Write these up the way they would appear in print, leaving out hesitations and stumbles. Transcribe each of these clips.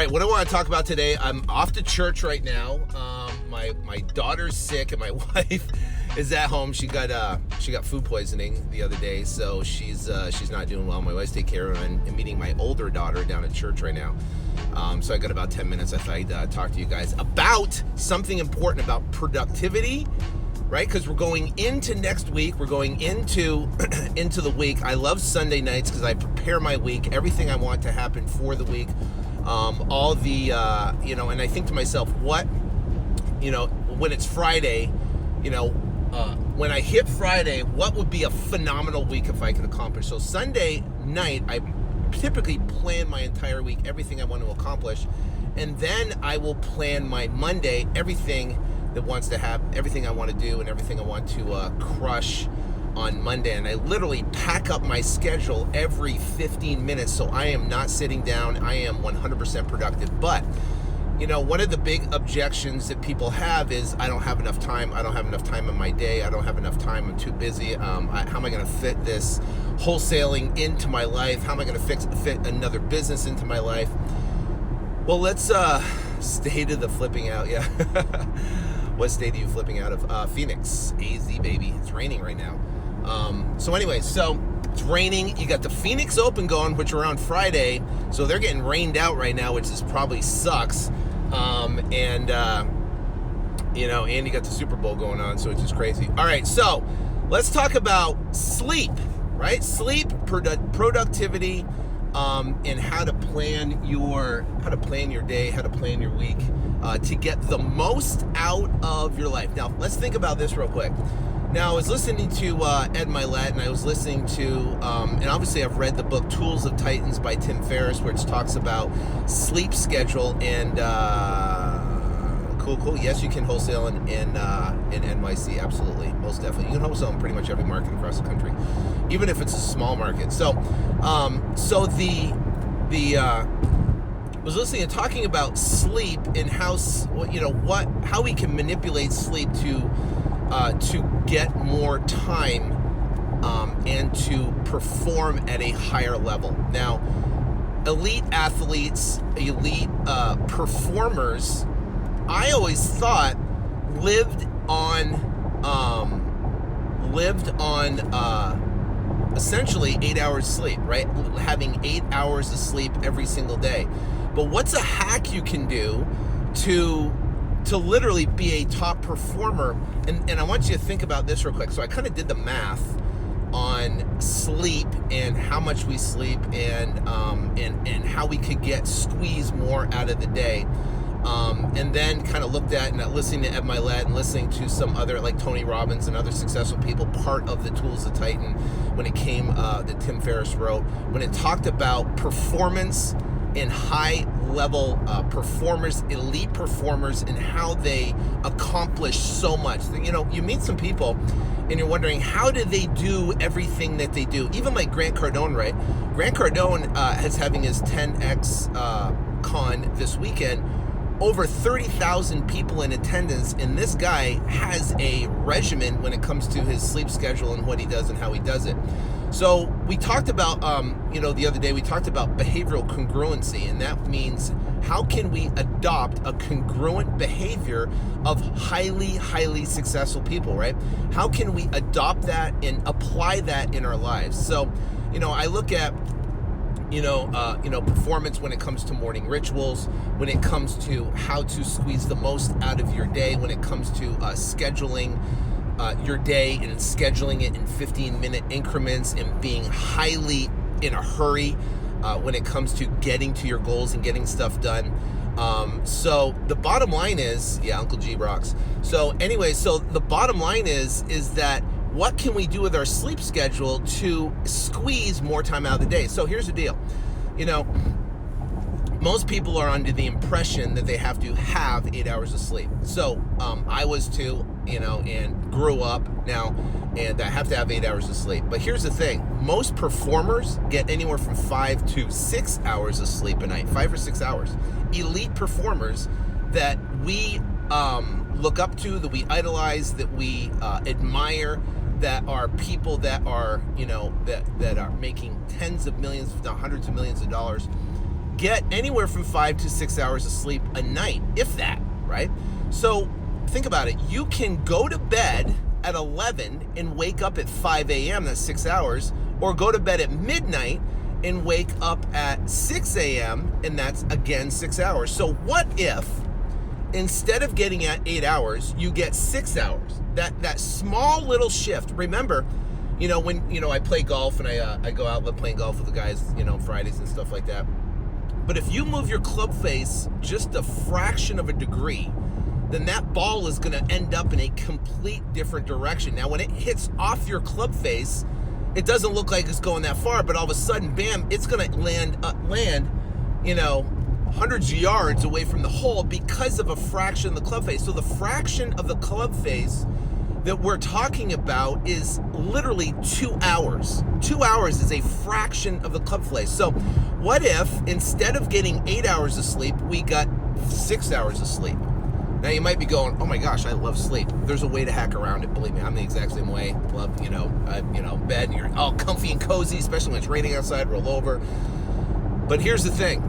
right, what I want to talk about today, I'm off to church right now. My daughter's sick and my wife is at home. She got food poisoning the other day, so she's not doing well. My wife's taking care of her, and I'm meeting my older daughter down at church right now. So I got about 10 minutes. I thought I'd talk to you guys about something important about productivity, right? Because we're going into next week. We're going into the week. I love Sunday nights because I prepare my week, everything I want to happen for the week. All the, and I think to myself, when it's Friday, when I hit Friday, what would be a phenomenal week if I could accomplish? So Sunday night, I typically plan my entire week, everything I want to accomplish, and then I will plan my Monday, everything that wants to have, everything I want to do, and everything I want to crush on Monday. And I literally pack up my schedule every 15 minutes, so I am not sitting down. I am 100% productive. But one of the big objections that people have is, I don't have enough time. I don't have enough time in my day. I don't have enough time. I'm too busy. How am I going to fit this wholesaling into my life? How am I going to fit another business into my life? Well, let's stay to the flipping out. Yeah. What state are you flipping out of? Phoenix, AZ, baby. It's raining right now. So it's raining. You got the Phoenix Open going, which are on Friday. So they're getting rained out right now, which is probably sucks. And you got the Super Bowl going on, so it's just crazy. All right, so let's talk about sleep, right? Sleep, productivity, and how to plan your day, how to plan your week, to get the most out of your life. Now, let's think about this real quick. Now, I was listening to Ed Milet, and I was listening to, and obviously I've read the book Tools of Titans by Tim Ferriss, which talks about sleep schedule and cool. Yes, you can wholesale in NYC, absolutely, most definitely. You can wholesale in pretty much every market across the country, even if it's a small market. So was listening and talking about sleep and how we can manipulate sleep to get more time and to perform at a higher level. Now, elite athletes, elite performers, I always thought lived on essentially 8 hours sleep, right? Having 8 hours of sleep every single day. But what's a hack you can do to literally be a top performer? And I want you to think about this real quick. So I kind of did the math on sleep and how much we sleep and how we could squeeze more out of the day. And then kind of looked at and listening to Ed Milet and listening to some other, like Tony Robbins and other successful people, part of the Tools of Titan, when it came that Tim Ferriss wrote, when it talked about performance and high level performers, elite performers, and how they accomplish so much. You meet some people and you're wondering, how do they do everything that they do? Even like Grant Cardone, right? Grant Cardone is having his 10X con this weekend. Over 30,000 people in attendance, and this guy has a regimen when it comes to his sleep schedule and what he does and how he does it. So we talked about, the other day, we talked about behavioral congruency, and that means how can we adopt a congruent behavior of highly, highly successful people, right? How can we adopt that and apply that in our lives? So, I look at performance when it comes to morning rituals, when it comes to how to squeeze the most out of your day, when it comes to scheduling your day and scheduling it in 15-minute increments and being highly in a hurry when it comes to getting to your goals and getting stuff done. So the bottom line is, Uncle G rocks. So anyway, the bottom line is that what can we do with our sleep schedule to squeeze more time out of the day? So here's the deal. Most people are under the impression that they have to have 8 hours of sleep. So I was too, and grew up now, and I have to have 8 hours of sleep. But here's the thing. Most performers get anywhere from 5 to 6 hours of sleep a night, 5 or 6 hours. Elite performers that we look up to, that we idolize, that we admire, that are people that are, that are making tens of millions, if not hundreds of millions of dollars. get anywhere from 5 to 6 hours of sleep a night, if that, right? So think about it. You can go to bed at 11 and wake up at 5 a.m., that's 6 hours, or go to bed at midnight and wake up at 6 a.m., and that's again 6 hours. So what if instead of getting at 8 hours, you get 6 hours? That small little shift. Remember, when I play golf and I go out playing golf with the guys, Fridays and stuff like that. But if you move your club face just a fraction of a degree, then that ball is going to end up in a complete different direction. Now, when it hits off your club face, it doesn't look like it's going that far, but all of a sudden, bam, it's going to land, hundreds of yards away from the hole because of a fraction of the club face. So the fraction of the club face that we're talking about is literally 2 hours. 2 hours is a fraction of the club face. So what if instead of getting 8 hours of sleep, we got 6 hours of sleep? Now you might be going, oh my gosh, I love sleep. There's a way to hack around it. Believe me, I'm the exact same way. Love, bed, and you're all comfy and cozy, especially when it's raining outside, roll over. But here's the thing,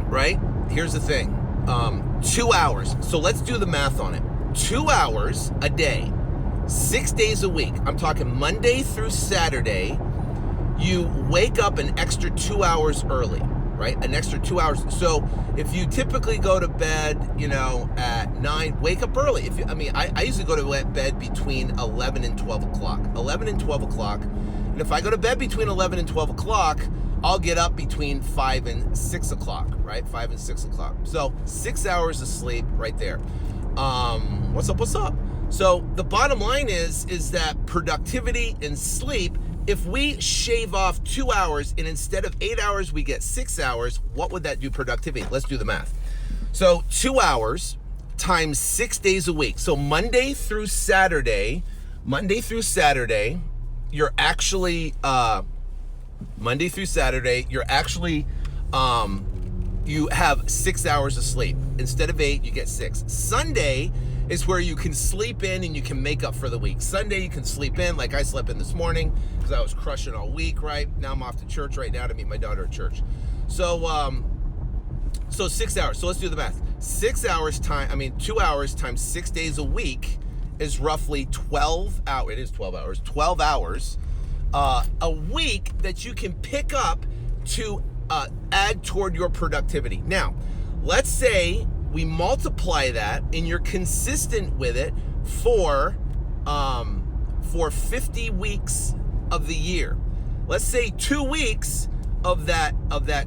right? Here's the thing. 2 hours. So let's do the math on it. 2 hours a day, 6 days a week. I'm talking Monday through Saturday. You wake up an extra 2 hours early, right? An extra 2 hours. So if you typically go to bed, at 9, wake up early. I usually go to bed between 11 and 12 o'clock. 11 and 12 o'clock. And if I go to bed between 11 and 12 o'clock, I'll get up between 5 and 6 o'clock, right? 5 and 6 o'clock. So 6 hours of sleep right there. What's up? So the bottom line is that productivity and sleep, if we shave off 2 hours and instead of 8 hours, we get 6 hours, what would that do productivity? Let's do the math. So 2 hours times 6 days a week. So Monday through Saturday, you're actually, you have 6 hours of sleep. Instead of 8, you get 6. Sunday is where you can sleep in and you can make up for the week. Sunday, you can sleep in, like I slept in this morning because I was crushing all week, right? Now I'm off to church right now to meet my daughter at church. So 6 hours. So let's do the math. 2 hours times 6 days a week is roughly 12 hours. It is 12 hours. 12 hours a week that you can pick up to add toward your productivity. Now, let's say we multiply that and you're consistent with it for 50 weeks of the year. Let's say 2 weeks of that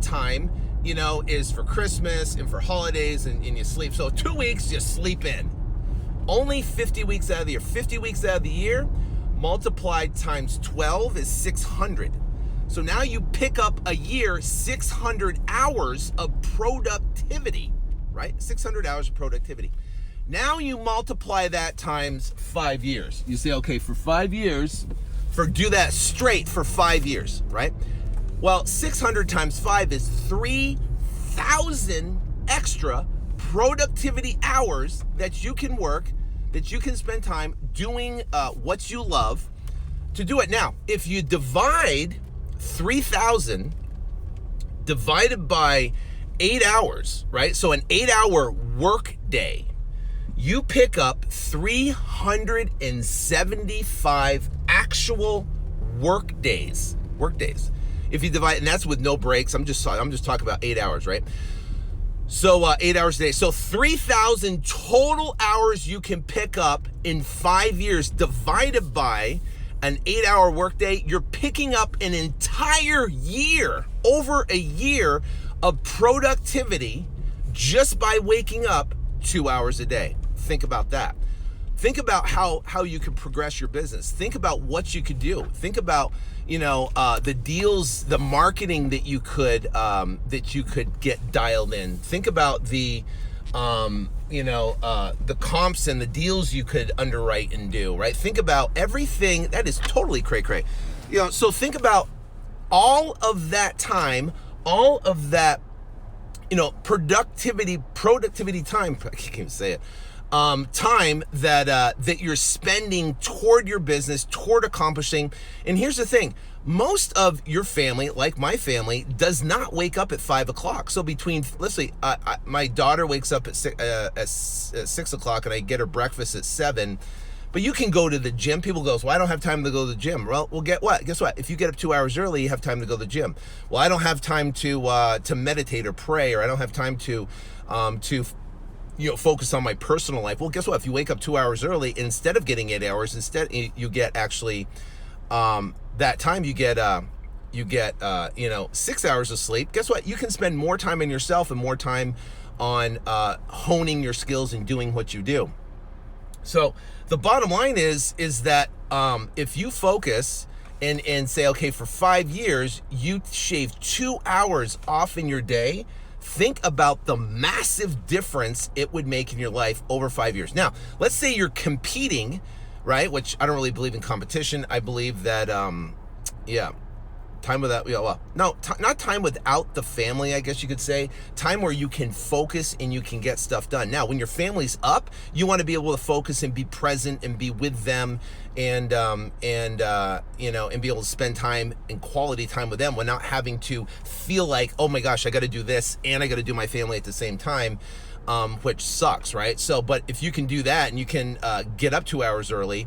time, is for Christmas and for holidays and you sleep. So 2 weeks, just sleep in. Only 50 weeks out of the year. 50 weeks out of the year multiplied times 12 is 600. So now you pick up a year, 600 hours of productivity, right? 600 hours of productivity. Now you multiply that times 5 years. You say, okay, for 5 years, do that straight for 5 years, right? Well, 600 times 5 is 3,000 extra productivity hours that you can work, that you can spend time doing what you love to do it. Now, if you divide 3,000 divided by 8 hours, right? So an 8-hour work day, you pick up 375 actual work days. If you divide, and that's with no breaks. I'm just talking about 8 hours, right? So 8 hours a day. So 3,000 total hours you can pick up in 5 years divided by an 8-hour workday. You're picking up an entire year, over a year of productivity just by waking up 2 hours a day. Think about that. Think about how you can progress your business. Think about what you could do. Think about, the deals, the marketing that you could get dialed in. Think about the comps and the deals you could underwrite and do, right? Think about everything that is totally cray-cray. So think about all of that time, all of that, productivity time, I can't even say it, time that you're spending toward your business, toward accomplishing. And here's the thing, most of your family, like my family, does not wake up at 5 o'clock. So between, let's say, my daughter wakes up at 6 o'clock and I get her breakfast at 7. But you can go to the gym. People go, well, I don't have time to go to the gym. Well, guess what? If you get up 2 hours early, you have time to go to the gym. Well, I don't have time to meditate or pray, or I don't have time to focus on my personal life. Well, guess what? If you wake up 2 hours early, instead of getting 8 hours, instead you get actually that time you get 6 hours of sleep. Guess what? You can spend more time on yourself and more time on honing your skills and doing what you do. So the bottom line is that if you focus and say, okay, for 5 years, you shave 2 hours off in your day, think about the massive difference it would make in your life over 5 years. Now, let's say you're competing, right? Which I don't really believe in competition. I believe that, time without, not time without the family, I guess you could say. Time where you can focus and you can get stuff done. Now, when your family's up, you want to be able to focus and be present and be with them and be able to spend time and quality time with them without having to feel like, oh my gosh, I got to do this and I got to do my family at the same time. Which sucks, right? So, but if you can do that and you can get up 2 hours early,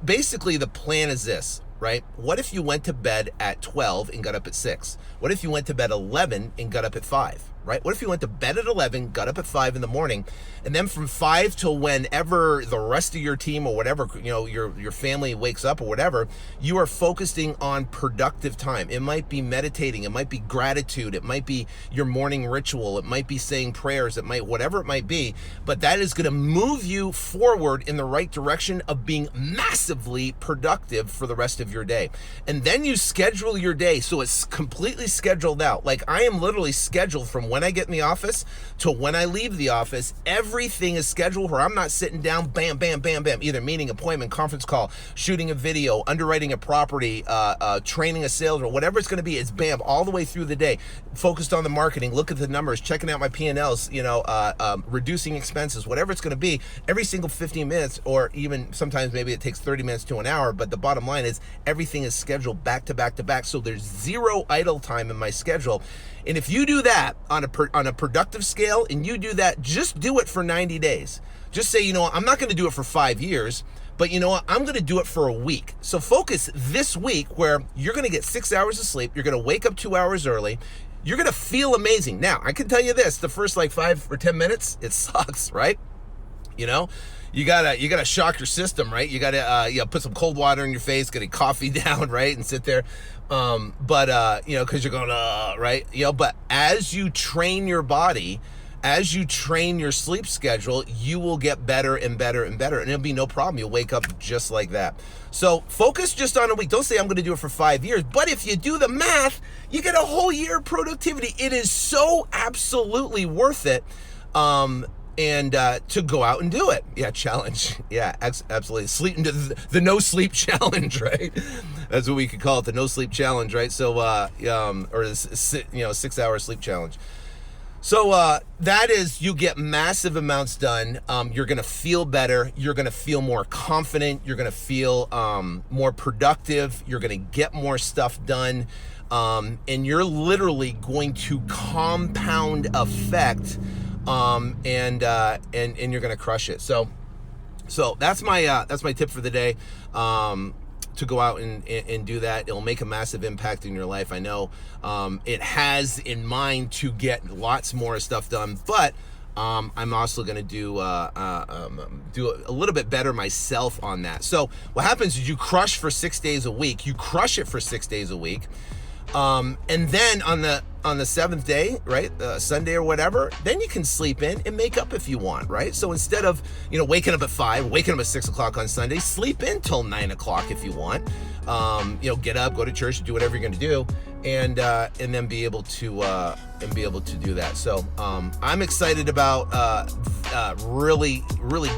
basically the plan is this, right? What if you went to bed at 12 and got up at 6? What if you went to bed at 11 and got up at 5? Right? What if you went to bed at 11, got up at 5 in the morning, and then from 5 till whenever the rest of your team or whatever, your family wakes up or whatever, you are focusing on productive time. It might be meditating, it might be gratitude, it might be your morning ritual, it might be saying prayers, whatever it might be, but that is going to move you forward in the right direction of being massively productive for the rest of your day. And then you schedule your day so it's completely scheduled out. Like I am literally scheduled from when I get in the office to when I leave the office. Everything is scheduled where I'm not sitting down, bam, bam, bam, bam, either meeting, appointment, conference call, shooting a video, underwriting a property, training a sales, or whatever it's going to be. It's bam, all the way through the day, focused on the marketing, look at the numbers, checking out my P&Ls, reducing expenses, whatever it's going to be, every single 15 minutes, or even sometimes maybe it takes 30 minutes to an hour. But the bottom line is everything is scheduled back to back to back. So there's zero idle time in my schedule. And if you do that on a productive scale, and you do that, just do it for 90 days. Just say, I'm not going to do it for 5 years, but you know what? I'm going to do it for a week. So focus this week where you're going to get 6 hours of sleep. You're going to wake up 2 hours early. You're going to feel amazing. Now, I can tell you this, the first 5 or 10 minutes, it sucks, right? You gotta shock your system, right? You gotta put some cold water in your face, get a coffee down, right, and sit there. Because you're going, right? But as you train your body, as you train your sleep schedule, you will get better and better and better, and it'll be no problem. You'll wake up just like that. So focus just on a week. Don't say I'm going to do it for 5 years, but if you do the math, you get a whole year of productivity. It is so absolutely worth it. And to go out and do it. Yeah, challenge. Yeah, absolutely. Sleep into the no sleep challenge, right? That's what we could call it, the no sleep challenge, right? So, or the 6 hour sleep challenge. So that is, you get massive amounts done. You're going to feel better. You're going to feel more confident. You're going to feel more productive. You're going to get more stuff done. And you're literally going to compound effect. And you're gonna crush it. So that's my tip for the day. To go out and do that. It'll make a massive impact in your life. I know it has in mind to get lots more stuff done, but I'm also going to do a little bit better myself on that. So what happens is you crush for 6 days a week. You crush it for 6 days a week. And then on the seventh day, right, Sunday or whatever, then you can sleep in and make up if you want, right? So instead of, waking up at 5, waking up at 6 o'clock on Sunday, sleep in till 9 o'clock if you want. Get up, go to church, do whatever you're going to do, and then be able to do that. So I'm excited about really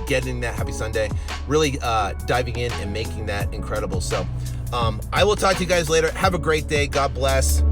getting that. Happy Sunday, really diving in and making that incredible. So I will talk to you guys later. Have a great day. God bless.